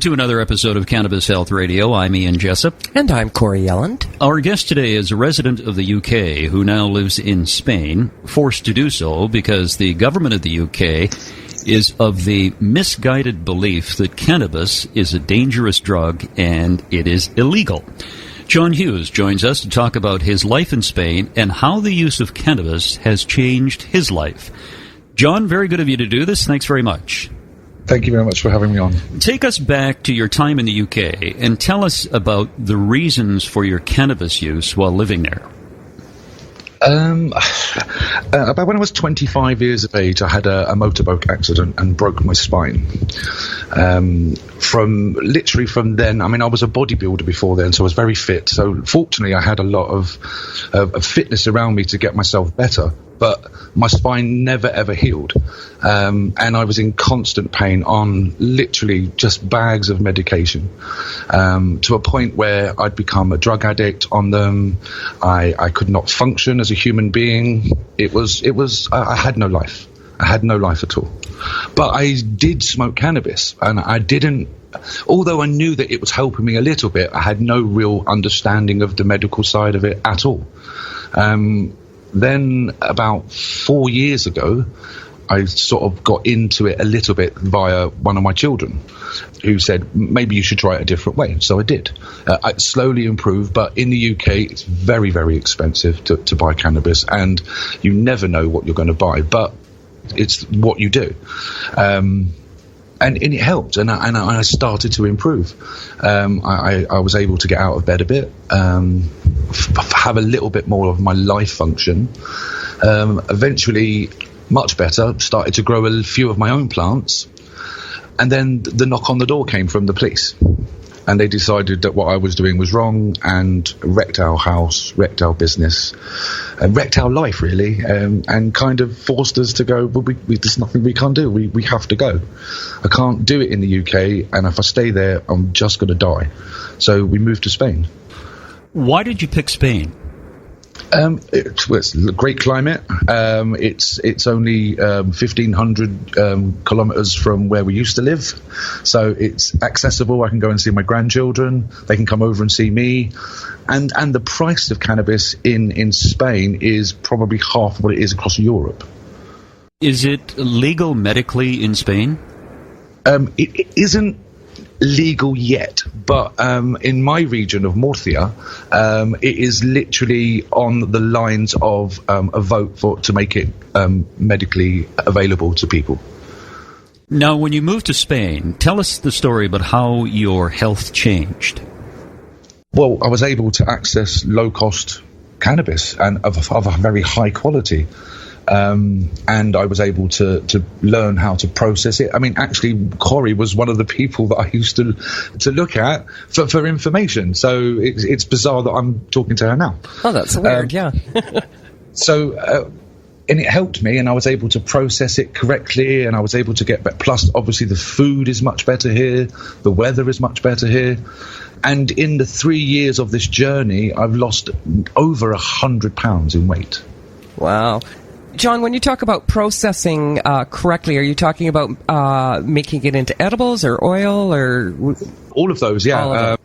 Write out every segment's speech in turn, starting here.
To another episode of Cannabis Health Radio. I'm Ian Jessup. And I'm Corey Yelland. Our guest today is a resident of the UK who now lives in Spain, forced to do so because the government of the UK is of the misguided belief that cannabis is a dangerous drug and it is illegal. John Hughes joins us to talk about his life in Spain and how the use of cannabis has changed his life. John, very good of you to do this. Thanks very much. Thank you very much for having me on. Take us back to your time in the UK and tell us about the reasons for your cannabis use while living there. About when I was 25 years of age, I had a motorboat accident and broke my spine. From then, I mean, I was a bodybuilder before then, so I was very fit. So fortunately, I had a lot of fitness around me to get myself better. But my spine never, ever healed. And I was in constant pain on literally just bags of medication, to a point where I'd become a drug addict on them. I could not function as a human being. I had no life. I had no life at all. But I did smoke cannabis, and although I knew that it was helping me a little bit, I had no real understanding of the medical side of it at all. Then about 4 years ago, I sort of got into it a little bit via one of my children who said, maybe you should try it a different way. So I did. I slowly improved, but in the UK, it's very, very expensive to buy cannabis, and you never know what you're going to buy, but it's what you do. And it helped, and I started to improve. I was able to get out of bed a bit, have a little bit more of my life function. Eventually, much better, started to grow a few of my own plants. And then the knock on the door came from the police. And they decided that what I was doing was wrong and wrecked our house, wrecked our business, and wrecked our life, really, and kind of forced us to go, well, there's nothing we can't do. We have to go. I can't do it in the UK, and if I stay there, I'm just going to die. So we moved to Spain. Why did you pick Spain? It's a great climate. It's only 1,500 kilometers from where we used to live, so it's accessible. I can go and see my grandchildren. They can come over and see me, and the price of cannabis in Spain is probably half what it is across Europe. Is it legal medically in Spain? It isn't legal yet, but in my region of Murcia, it is literally on the lines of a vote to make it medically available to people. Now, when you moved to Spain, tell us the story about how your health changed. Well, I was able to access low-cost cannabis and of a very high quality. And I was able to learn how to process it. I mean, actually, Corey was one of the people that I used to look at for information. So it's bizarre that I'm talking to her now. Oh, that's weird, yeah. And it helped me, and I was able to process it correctly, and I was able to get back. Plus, obviously, the food is much better here. The weather is much better here. And in the 3 years of this journey, I've lost over 100 pounds in weight. Wow. John, when you talk about processing correctly, are you talking about making it into edibles or oil or all of those? Yeah,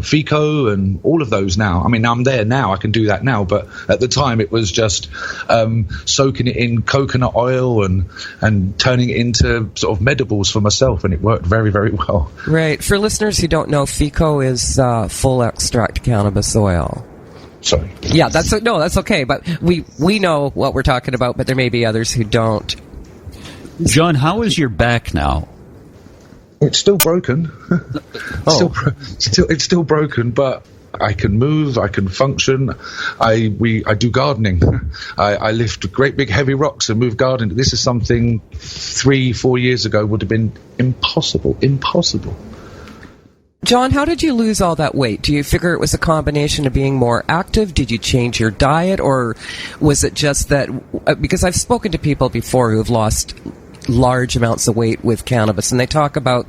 FICO and all of those now. I mean, I'm there now. I can do that now. But at the time, it was just soaking it in coconut oil and turning it into sort of medibles for myself, and it worked very, very well. Right. For listeners who don't know, FICO is full extract cannabis oil. Sorry. Yeah, that's okay. But we know what we're talking about, but there may be others who don't. John, how is your back now? It's still broken. It's still broken, but I can move. I can function. I do gardening. I lift great big heavy rocks and move gardening. This is something 3-4 years ago would have been impossible. John, how did you lose all that weight? Do you figure it was a combination of being more active? Did you change your diet? Or was it just that, because I've spoken to people before who have lost large amounts of weight with cannabis, and they talk about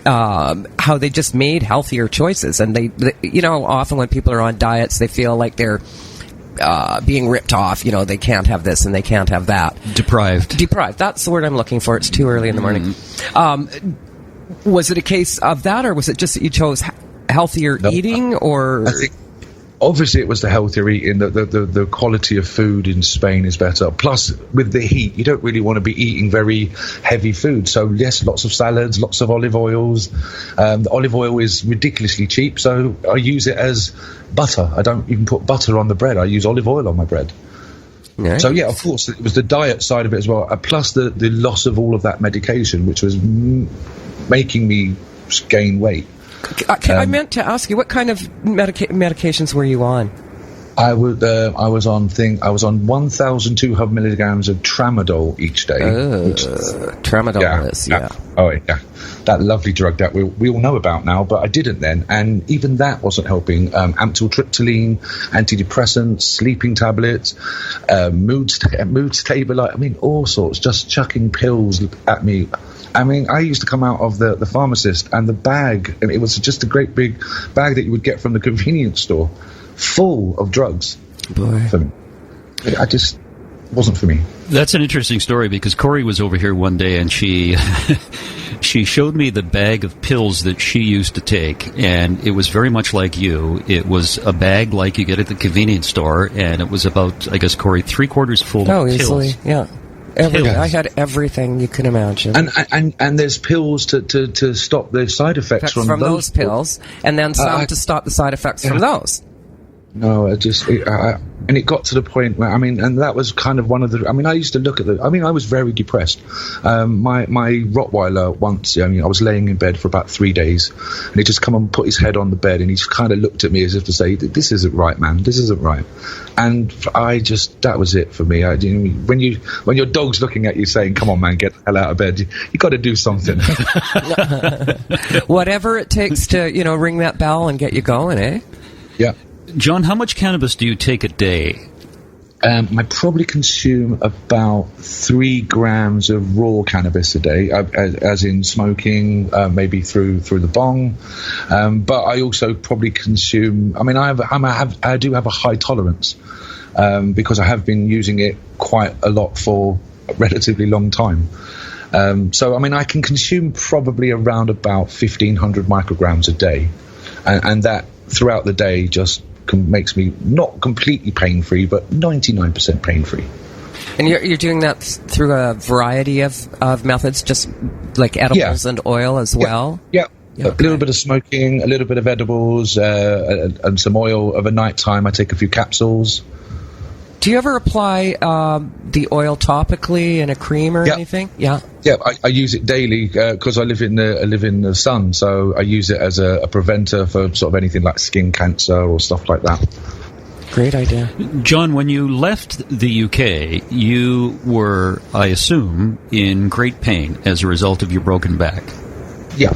how they just made healthier choices. And they, often when people are on diets, they feel like they're being ripped off. They can't have this and they can't have that. Deprived. That's the word I'm looking for. It's too early in the morning. Was it a case of that, or was it just that you chose healthier eating, or? I think obviously it was the healthier eating. The quality of food in Spain is better. Plus, with the heat, you don't really want to be eating very heavy food. So yes, lots of salads, lots of olive oils. The olive oil is ridiculously cheap, so I use it as butter. I don't even put butter on the bread. I use olive oil on my bread. Nice. So yeah, of course, it was the diet side of it as well, plus the loss of all of that medication, which was making me gain weight. I meant to ask you, what kind of medications were you on? I was on 1,200 milligrams of tramadol each day. Tramadol, yeah. Oh yeah, that lovely drug that we all know about now, but I didn't then, and even that wasn't helping. Amytryptyline, antidepressants, sleeping tablets, mood stabilizer. I mean, all sorts. Just chucking pills at me. I mean, I used to come out of the pharmacist, and the bag, and it was just a great big bag that you would get from the convenience store, full of drugs. Boy. For me. I just wasn't for me. That's an interesting story, because Corey was over here one day and she she showed me the bag of pills that she used to take, and it was very much like you. It was a bag like you get at the convenience store, and it was about, I guess, Corey, 3/4 full of pills. Easily, yeah. I had everything you can imagine. And there's pills to stop the side effects from those pills, and then some to stop the side effects from those. No, and it got to the point where, and that was kind of one of the, I used to look at I was very depressed. My Rottweiler once, I was laying in bed for about 3 days, and he just come and put his head on the bed, and he just kind of looked at me as if to say, this isn't right, man, this isn't right. And that was it for me. When your dog's looking at you saying, come on, man, get the hell out of bed, you got to do something. Whatever it takes to, ring that bell and get you going, eh? Yeah. John, how much cannabis do you take a day? I probably consume about 3 grams of raw cannabis a day, as in smoking, maybe through the bong. But I also probably consume. I do have a high tolerance because I have been using it quite a lot for a relatively long time. So I can consume probably around about 1,500 micrograms a day, and that throughout the day just makes me not completely pain-free, but 99% pain-free. And you're doing that through a variety of methods, just like edibles and oil as well? Yeah. A little bit of smoking, a little bit of edibles, and some oil of a night time. I take a few capsules. Do you ever apply the oil topically in a cream or anything? Yeah. Yeah, I use it daily because I live in the sun, so I use it as a preventer for sort of anything like skin cancer or stuff like that. Great idea. John, when you left the UK, you were, I assume, in great pain as a result of your broken back. Yeah.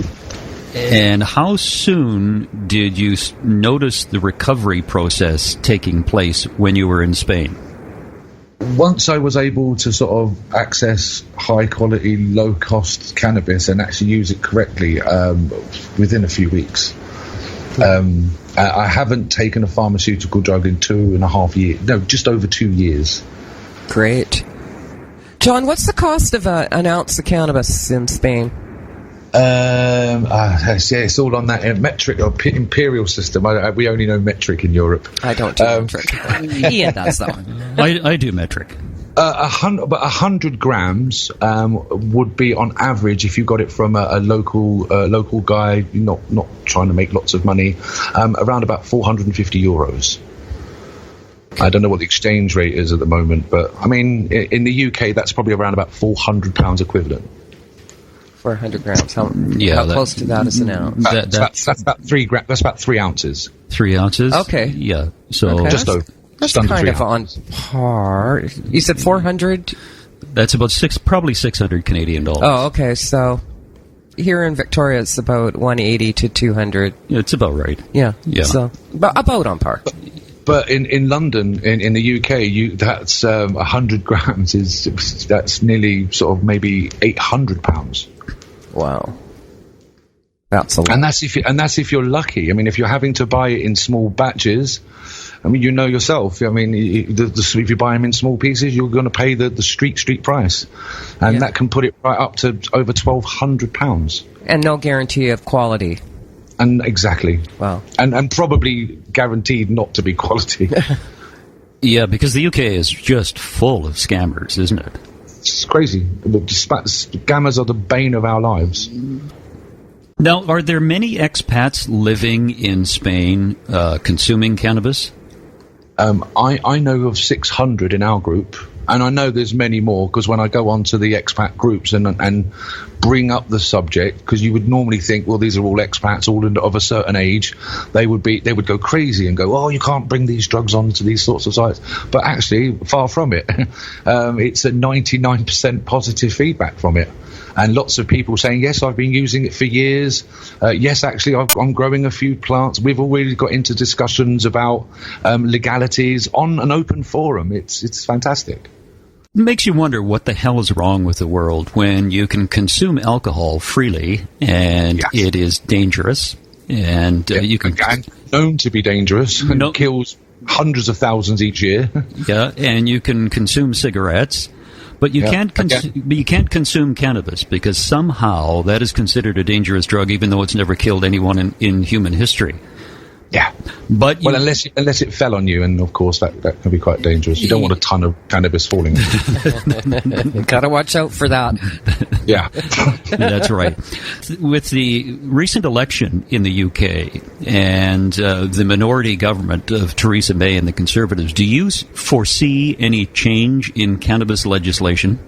And how soon did you notice the recovery process taking place when you were in Spain? Once I was able to sort of access high-quality, low-cost cannabis and actually use it correctly within a few weeks. I haven't taken a pharmaceutical drug in 2.5 years. No, just over 2 years. Great. John, what's the cost of an ounce of cannabis in Spain? It's all on that metric or imperial system. We only know metric in Europe. I don't do metric. Ian does though. I do metric. 100 grams would be on average, if you got it from a local guy, not trying to make lots of money, around about 450 euros. I don't know what the exchange rate is at the moment, but in the UK that's probably around about £400 equivalent. 400 grams. How close to that is an ounce? That's about 3 grams. That's about 3 ounces. 3 ounces? Okay. Yeah. So just over. That's kind of on par. You said 400? That's about probably 600 Canadian dollars. Oh, okay. So here in Victoria, it's about 180 to 200. It's about right. Yeah. So about on par. But in London, in the UK, that's 100 grams that's nearly sort of maybe £800. Wow. Absolutely. And that's if you're lucky. I mean, if you're having to buy it in small batches, I mean, you know yourself. I mean, if you buy them in small pieces, you're going to pay the street price, and that can put it right up to over £1,200. And no guarantee of quality. And exactly. Wow. And probably guaranteed not to be quality. Yeah, because the UK is just full of scammers, isn't it? It's crazy. The scammers are the bane of our lives. Now, are there many expats living in Spain consuming cannabis? I know of 600 in our group, and I know there's many more because when I go onto the expat groups and bring up the subject, because you would normally think, well, these are all expats, all of a certain age, they would go crazy and go, oh, you can't bring these drugs onto these sorts of sites. But actually, far from it. It's a 99% positive feedback from it. And lots of people saying, yes, I've been using it for years. Yes, actually, I'm growing a few plants. We've already got into discussions about legalities on an open forum. It's fantastic. It makes you wonder what the hell is wrong with the world when you can consume alcohol freely and it is dangerous. And you can... And known to be dangerous and kills hundreds of thousands each year. Yeah, and you can consume cigarettes. But you can't consume cannabis because somehow that is considered a dangerous drug, even though it's never killed anyone in human history. Yeah, but unless it fell on you, and of course that can be quite dangerous. You don't want a ton of cannabis falling. Gotta watch out for that. Yeah, that's right. With the recent election in the UK and the minority government of Theresa May and the Conservatives, do you foresee any change in cannabis legislation?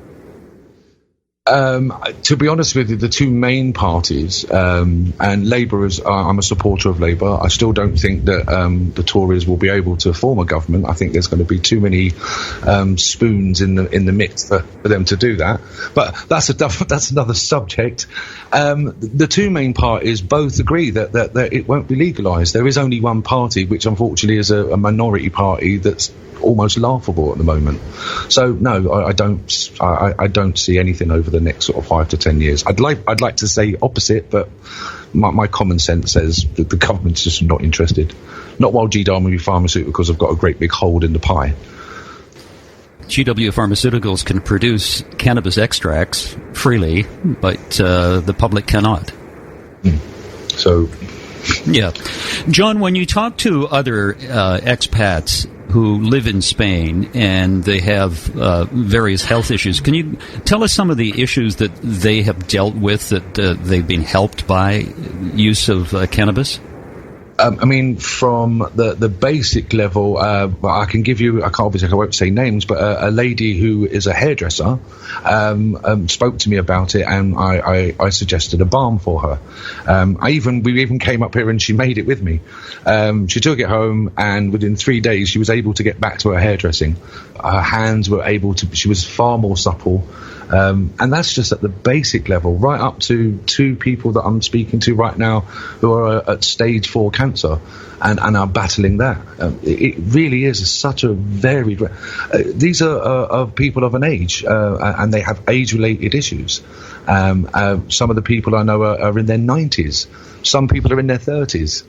To be honest with you, the two main parties, and Labour I'm a supporter of Labour. I still don't think that the Tories will be able to form a government. I think there's going to be too many spoons in the mix for them to do that. But that's another subject. The two main parties both agree that it won't be legalised. There is only one party, which unfortunately is a minority party that's almost laughable at the moment. So no, I don't see anything over the next sort of 5 to 10 years. I'd like to say opposite, but my common sense says that the government's just not interested. Not while GW Pharmaceuticals have got a great big hold in the pie. GW Pharmaceuticals can produce cannabis extracts freely, but the public cannot. So, yeah. John, when you talk to other expats who live in Spain and they have various health issues, can you tell us some of the issues that they have dealt with, that they've been helped by use of cannabis? I mean, from the basic level, I can give you, I won't say names, but a lady who is a hairdresser spoke to me about it, and I suggested a balm for her. We even came up here and she made it with me. She took it home, and within 3 days she was able to get back to her hairdressing. Her hands were she was far more supple. And that's just at the basic level, right up to 2 people that I'm speaking to right now who are at stage 4 cancer and are battling that. It really is such a varied... these are people of an age, and they have age-related issues. Some of the people I know are in their 90s. Some people are in their 30s.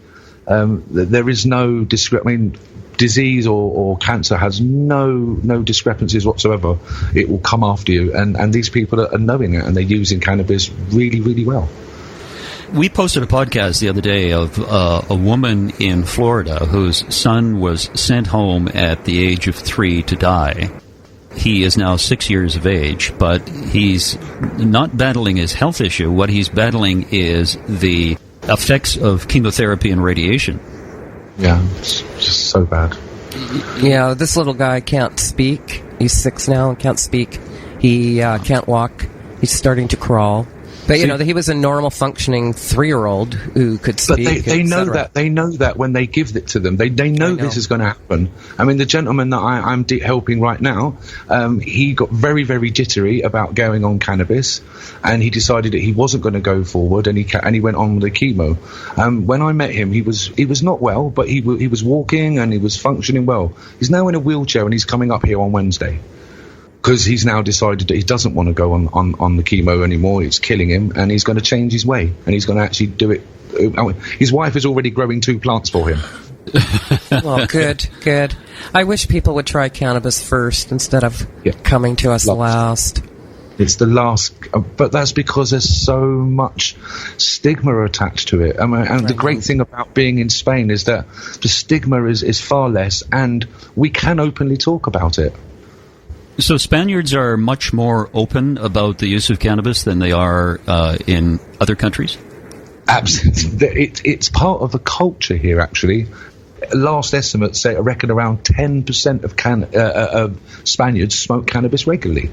There is no disease or cancer has no discrepancies whatsoever. It will come after you, and these people are knowing it, and they're using cannabis really, really well. We posted a podcast the other day of a woman in Florida whose son was sent home at the age of 3 to die. He is now 6 years of age, but he's not battling his health issue. What he's battling is the effects of chemotherapy and radiation. Yeah, it's just so bad. Yeah, this little guy can't speak. He's 6 now and can't speak. He can't walk. He's starting to crawl. But, he was a normal functioning 3-year-old who could speak. But they know that. They know that when they give it to them. They know this is going to happen. I mean, the gentleman that I'm helping right now, he got very, very jittery about going on cannabis, and he decided that he wasn't going to go forward, and he went on with the chemo. When I met him, he was not well, but he was walking and he was functioning well. He's now in a wheelchair, and he's coming up here on Wednesday. because he's now decided that he doesn't want to go on the chemo anymore. It's killing him, and he's going to change his way, and he's going to actually do it. His wife is already growing 2 plants for him. Well, good. I wish people would try cannabis first instead of coming to us last. It's the last, but that's because there's so much stigma attached to it. And the great thing about being in Spain is that the stigma is far less, and we can openly talk about it. So Spaniards are much more open about the use of cannabis than they are in other countries? Absolutely. It's part of the culture here, actually. Last estimates say I reckon around 10% of Spaniards smoke cannabis regularly.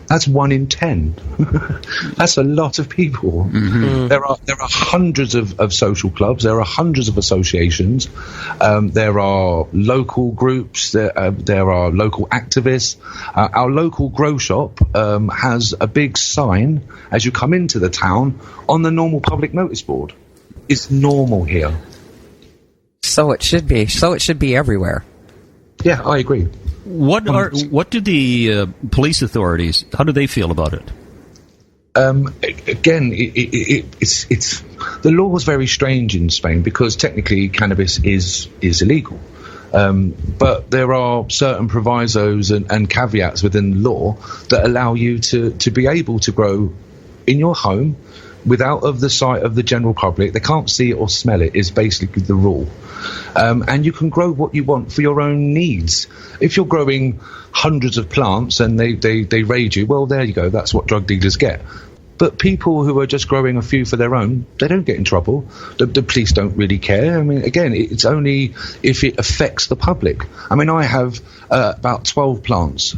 That's 1 in 10. That's a lot of people. Mm-hmm. There are hundreds of social clubs. There are hundreds of associations. There are local groups. There are local activists. Our local grow shop has a big sign as you come into the town on the normal public notice board. It's normal here. So it should be. So it should be everywhere. Yeah, I agree. What do the police authorities, how do they feel about it? Again, it's the law is very strange in Spain because technically cannabis is illegal. But there are certain provisos and caveats within the law that allow you to be able to grow in your home without of the sight of the general public. They can't see it or smell it is basically the rule. And you can grow what you want for your own needs. If you're growing hundreds of plants and they raid you, well, there you go. That's what drug dealers get. But people who are just growing a few for their own, they don't get in trouble. The police don't really care. I mean, again, it's only if it affects the public. I mean, I have about 12 plants.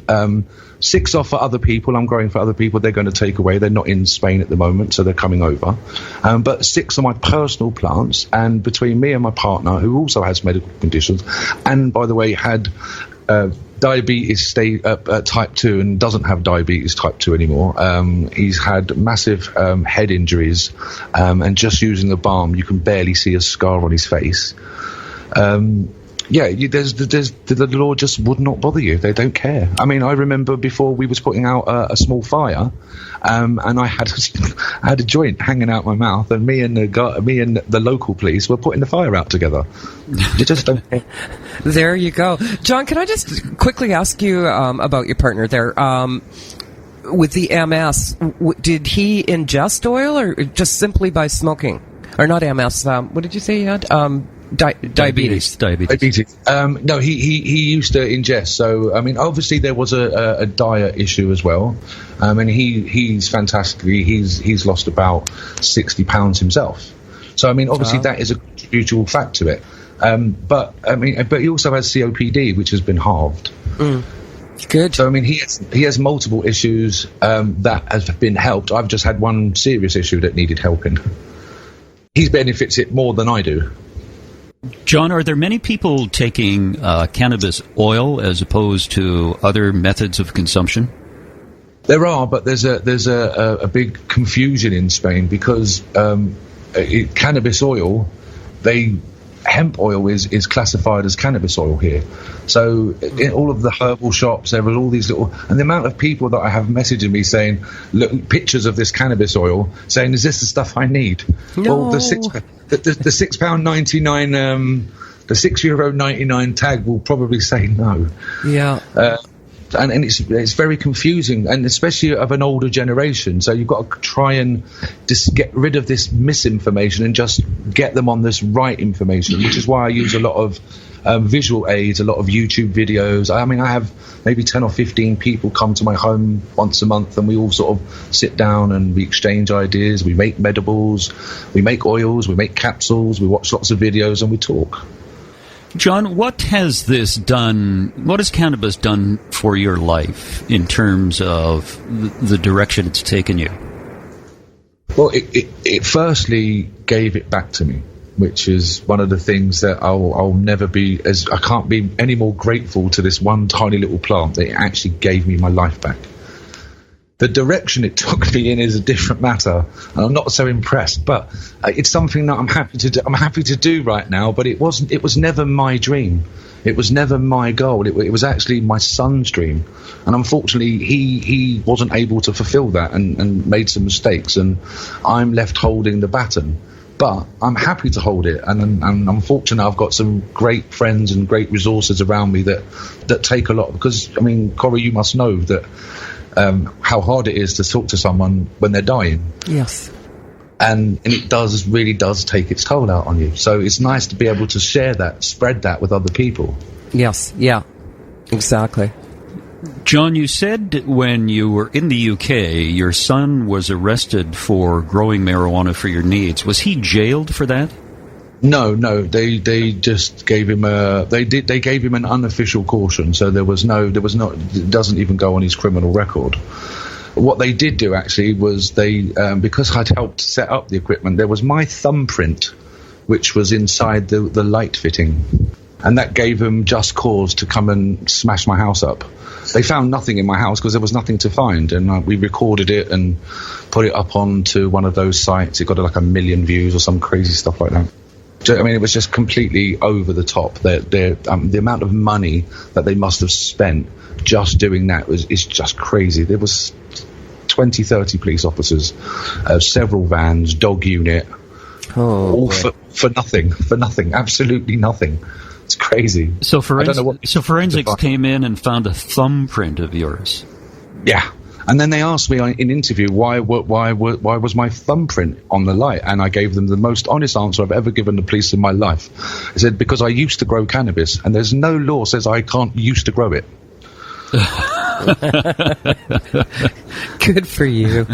6 are for other people. I'm growing for other people. They're going to take away. They're not in Spain at the moment, so they're coming over. But 6 are my personal plants. And between me and my partner, who also has medical conditions, and, by the way, had diabetes type 2 and doesn't have diabetes type 2 anymore. He's had massive head injuries, and just using the balm, you can barely see a scar on his face. The law just would not bother you. They don't care. I mean, I remember before we was putting out a small fire, and I had a joint hanging out my mouth, and me and the local police were putting the fire out together. You just don't care. There you go. John, can I just quickly ask you about your partner there? With the MS, did he ingest oil or just simply by smoking? Or not MS, what did you say he had? Diabetes. No, he used to ingest. So, I mean, obviously there was a diet issue as well. And he's fantastically, he's lost about 60 pounds himself. So, I mean, obviously that is a contributory fact to it. But he also has COPD, which has been halved. Good. So, I mean, he has multiple issues that have been helped. I've just had one serious issue that needed helping. He benefits it more than I do. John, are there many people taking cannabis oil as opposed to other methods of consumption? There are, but there's a big confusion in Spain because cannabis oil, hemp oil is classified as cannabis oil here. So in all of the herbal shops, there are all these little, and the amount of people that I have messaging me saying, look, pictures of this cannabis oil, saying, is this the stuff I need? No. Well, the £6.99, the €6.99 tag will probably say no. Yeah. And it's very confusing, and especially of an older generation. So you've got to try and just get rid of this misinformation and just get them on this right information, which is why I use a lot of visual aids, a lot of YouTube videos. I mean, I have maybe 10 or 15 people come to my home once a month, and we all sort of sit down and we exchange ideas. We make medibles, we make oils, we make capsules, we watch lots of videos, and we talk. John, what has cannabis done for your life in terms of the direction it's taken you? Well, it firstly gave it back to me, which is one of the things that I'll never be I can't be any more grateful to this one tiny little plant that it actually gave me my life back. The direction it took me in is a different matter, and I'm not so impressed. But it's something that I'm happy to do. I'm happy to do right now. But it wasn't. It was never my dream. It was never my goal. It was actually my son's dream, and unfortunately, he wasn't able to fulfil that and made some mistakes, and I'm left holding the baton. But I'm happy to hold it, and I'm fortunate I've got some great friends and great resources around me that take a lot. Because I mean, Corey, you must know that. How hard it is to talk to someone when they're dying. Yes. And it really does take its toll out on you. So it's nice to be able to share that, spread that with other people. Yes, yeah, exactly. John, you said when you were in the UK, your son was arrested for growing marijuana for your needs. Was he jailed for that? No, they just gave him they gave him an unofficial caution, so there was not, it doesn't even go on his criminal record. What they did do actually was because I'd helped set up the equipment, there was my thumbprint, which was inside the light fitting, and that gave them just cause to come and smash my house up. They found nothing in my house because there was nothing to find, and we recorded it and put it up onto one of those sites. It got like 1 million views or some crazy stuff like that. I mean, it was just completely over the top. The amount of money that they must have spent just doing that is just crazy. There was 20, 30 police officers, several vans, dog unit, all for nothing, absolutely nothing. It's crazy. So forensics came in and found a thumbprint of yours. Yeah. And then they asked me in interview why was my thumbprint on the light, and I gave them the most honest answer I've ever given the police in my life. I said, because I used to grow cannabis, and there's no law says I can't used to grow it. Good for you.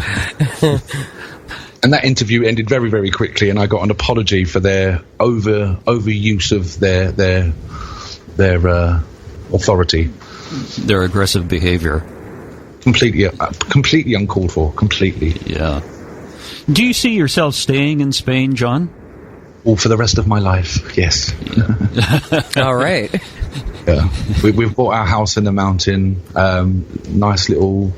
And that interview ended very, very quickly, and I got an apology for their overuse of their authority, their aggressive behavior. Completely uncalled for. Completely. Yeah. Do you see yourself staying in Spain, John? All for the rest of my life, yes. Yeah. All right. Yeah. We've bought our house in the mountain, nice little,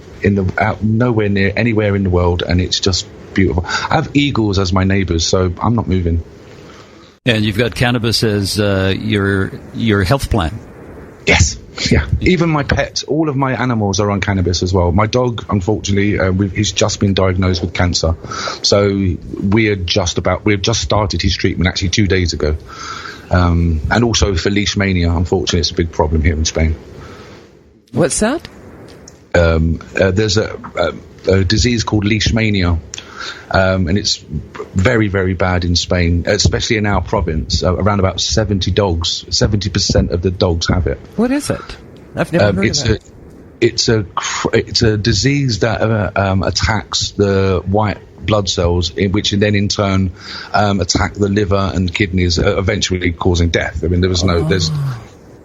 nowhere near anywhere in the world, and it's just beautiful. I have eagles as my neighbours, so I'm not moving. And you've got cannabis as your health plan. Yes. Yeah, even my pets, all of my animals are on cannabis as well. My dog, unfortunately, he's just been diagnosed with cancer. So we've just started his treatment actually 2 days ago. And also for leash mania, unfortunately, it's a big problem here in Spain. What's that? There's a disease called leash mania. And it's very, very bad in Spain, especially in our province. Around about 70% of the dogs have it. What is it? I've never heard of it. It's a disease that attacks the white blood cells, which then in turn attack the liver and kidneys, eventually causing death. I mean,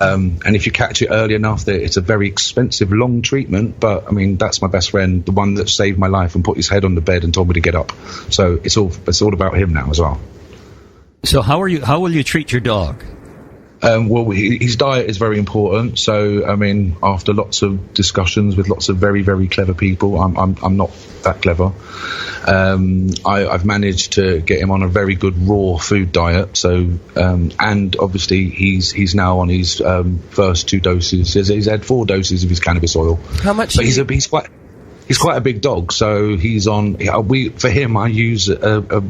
and if you catch it early enough, it's a very expensive, long treatment. But I mean, that's my best friend, the one that saved my life and put his head on the bed and told me to get up. So it's all about him now as well. So how will you treat your dog? Well, his diet is very important. So, I mean, after lots of discussions with lots of very, very clever people, I'm not that clever. I've managed to get him on a very good raw food diet. So, and obviously he's now on his first 2 doses. He's had 4 doses of his cannabis oil. How much? But he's quite a big dog. So he's on. For him, I use 7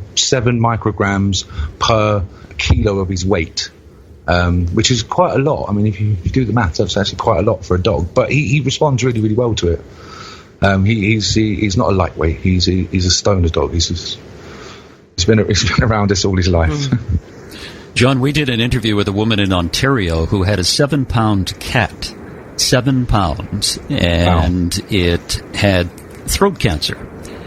micrograms per kilo of his weight. Which is quite a lot. I mean, if you do the maths, that's actually quite a lot for a dog. But he responds really, really well to it. He's not a lightweight. He's a stoner dog. He's been around us all his life. John, we did an interview with a woman in Ontario who had a 7-pound cat. 7 pounds, and wow. It had throat cancer.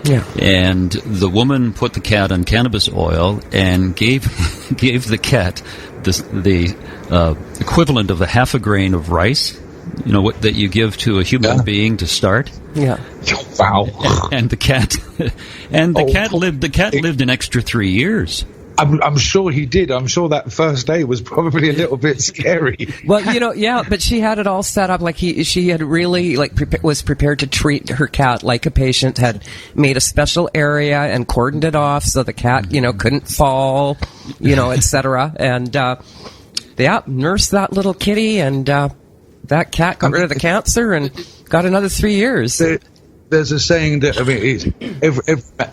Yeah. And the woman put the cat on cannabis oil and gave the cat the equivalent of a half a grain of rice, that you give to a human being to start. Yeah. Wow. And the cat lived an extra 3 years. I'm sure he did. I'm sure that first day was probably a little bit scary. Well, yeah, but she had it all set up. Like she had really was prepared to treat her cat like a patient. Had made a special area and cordoned it off so the cat, couldn't fall, etc. And nursed that little kitty, and that cat got rid of the cancer and got another 3 years. There's a saying that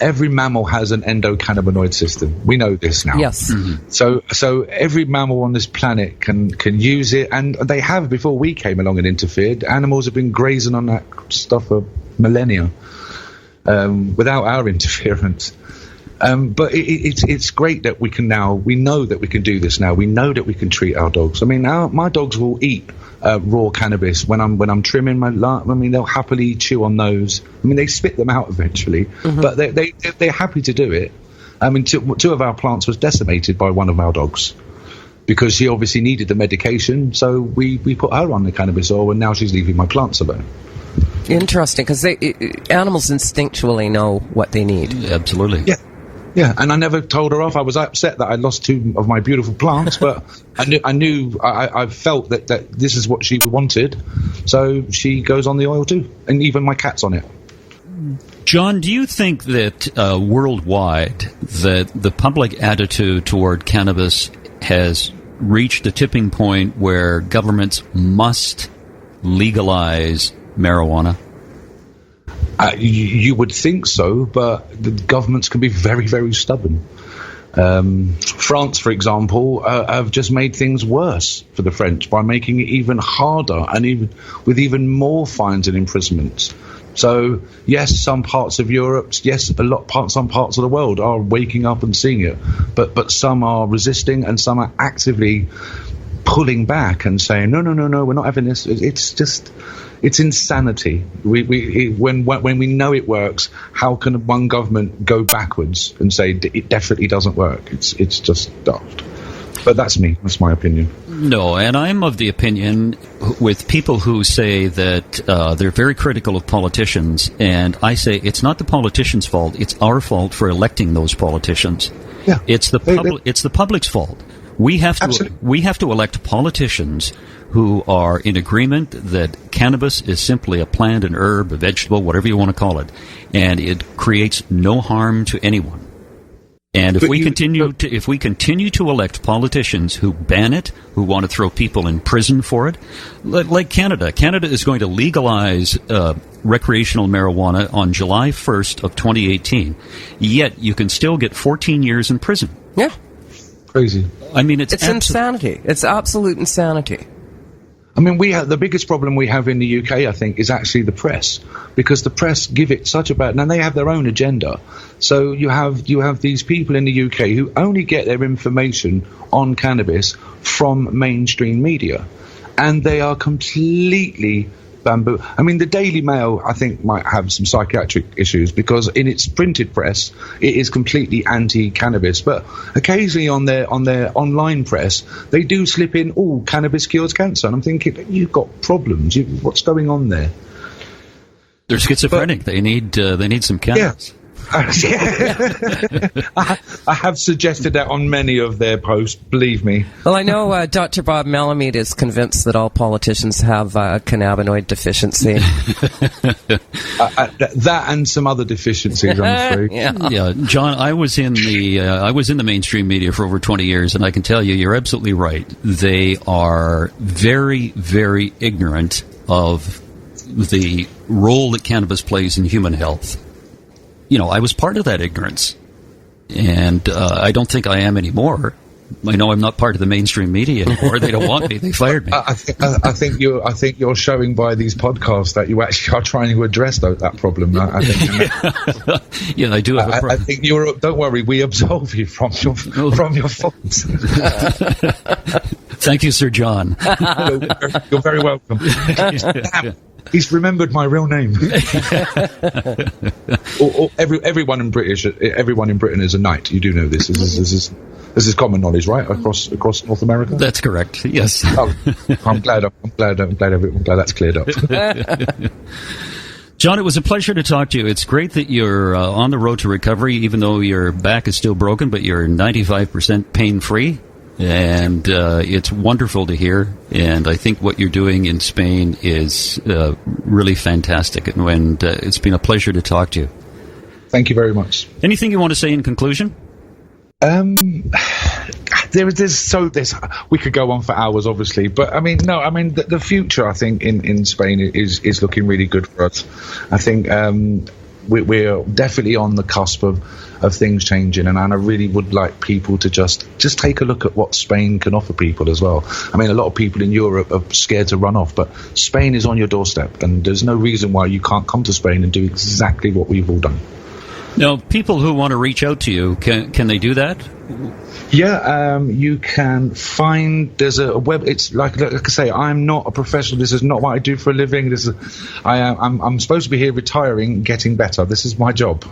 every mammal has an endocannabinoid system. We know this now. Yes. Mm-hmm. So every mammal on this planet can use it, and they have before we came along and interfered. Animals have been grazing on that stuff for millennia without our interference. But it's great that we know that we can do this now. We know that we can treat our dogs. I mean, my dogs will eat raw cannabis when I'm trimming my lawn. I mean, they'll happily chew on those. I mean, they spit them out eventually, but they're happy to do it. I mean, two of our plants was decimated by one of our dogs because she obviously needed the medication. So we put her on the cannabis oil, and now she's leaving my plants alone. Interesting, because animals instinctually know what they need. Absolutely. Yeah. Yeah, and I never told her off. I was upset that I lost two of my beautiful plants, but I felt that this is what she wanted, so she goes on the oil too, and even my cat's on it. John, do you think that worldwide that the public attitude toward cannabis has reached a tipping point where governments must legalize marijuana? You would think so, but the governments can be very, very stubborn. France, for example, have just made things worse for the French by making it even harder and with even more fines and imprisonments. So, yes, some parts of Europe, yes, some parts of the world are waking up and seeing it, but some are resisting and some are actively pulling back and saying, no, we're not having this. It's insanity. When we know it works, how can one government go backwards and say it definitely doesn't work? It's just daft. But that's me. That's my opinion. No, and I'm of the opinion with people who say that they're very critical of politicians, and I say it's not the politicians' fault. It's our fault for electing those politicians. Yeah, it's the public's fault. We have to elect politicians who are in agreement that cannabis is simply a plant, an herb, a vegetable, whatever you want to call it, and it creates no harm to anyone. And if we continue to elect politicians who ban it, who want to throw people in prison for it, like Canada is going to legalize recreational marijuana on July 1st of 2018. Yet you can still get 14 years in prison. Yeah. Crazy. I mean, it's insanity. It's absolute insanity. I mean, the biggest problem we have in the UK, I think, is actually the press, because the press give it such a bad. Now they have their own agenda, so you have these people in the UK who only get their information on cannabis from mainstream media, and they are completely bamboo. I mean, the Daily Mail, I think, might have some psychiatric issues because in its printed press, it is completely anti-cannabis. But occasionally on their online press, they do slip in, cannabis cures cancer. And I'm thinking, you've got problems. What's going on there? They're schizophrenic. They need some cannabis. Yeah. I have suggested that on many of their posts, believe me. Well, I know Dr. Bob Malamud is convinced that all politicians have a cannabinoid deficiency. That and some other deficiencies, I'm afraid. Yeah, John, I was in the mainstream media for over 20 years, and I can tell you're absolutely right. They are very, very ignorant of the role that cannabis plays in human health. I was part of that ignorance, and I don't think I am anymore. I know I'm not part of the mainstream media anymore. They don't want me. They fired me. I think you're showing by these podcasts that you actually are trying to address that problem. I think, yeah, I do have a problem. I think don't worry. We absolve you from your faults. Thank you, Sir John. You're very welcome. He's remembered my real name. Everyone in Britain is a knight. You do know this. This is common knowledge, right? Across North America. That's correct. Yes. I'm glad that's cleared up. John, it was a pleasure to talk to you. It's great that you're on the road to recovery, even though your back is still broken, but you're 95% pain-free. And it's wonderful to hear. And I think what you're doing in Spain is really fantastic. And it's been a pleasure to talk to you. Thank you very much. Anything you want to say in conclusion? We could go on for hours, obviously, but the future, I think, in Spain is looking really good for us. I think we're definitely on the cusp of things changing, and I really would like people to just take a look at what Spain can offer people as well. I mean, a lot of people in Europe are scared to run off, but Spain is on your doorstep, and there's no reason why you can't come to Spain and do exactly what we've all done. Now, people who want to reach out to you, can they do that? Yeah, you can find, there's a web, it's like I say, I'm not a professional, this is not what I do for a living, I'm supposed to be here retiring, getting better, this is my job.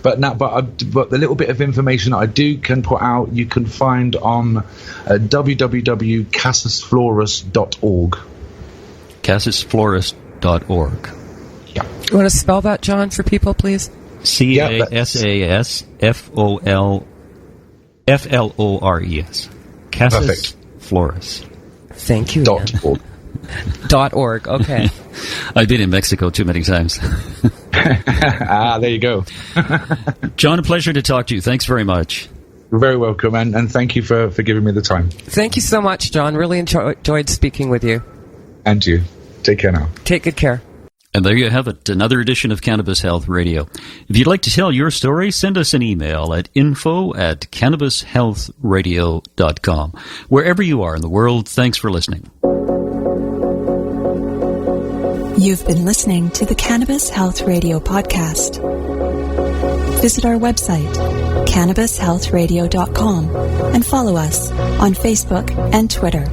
But the little bit of information I can put out, you can find on www.casasflores.org. Casasflores.org. Yeah. You want to spell that, John, for people, please? CASASFLORES. Casas Flores. Thank you. .org. .org. Okay. I've been in Mexico too many times. There you go. John, a pleasure to talk to you. Thanks very much. You're very welcome, and thank you for giving me the time. Thank you so much, John. Really enjoyed speaking with you. And you. Take care now. Take good care. And there you have it, another edition of Cannabis Health Radio. If you'd like to tell your story, send us an email at info@cannabishealthradio.com. Wherever you are in the world, thanks for listening. You've been listening to the Cannabis Health Radio podcast. Visit our website, cannabishealthradio.com, and follow us on Facebook and Twitter.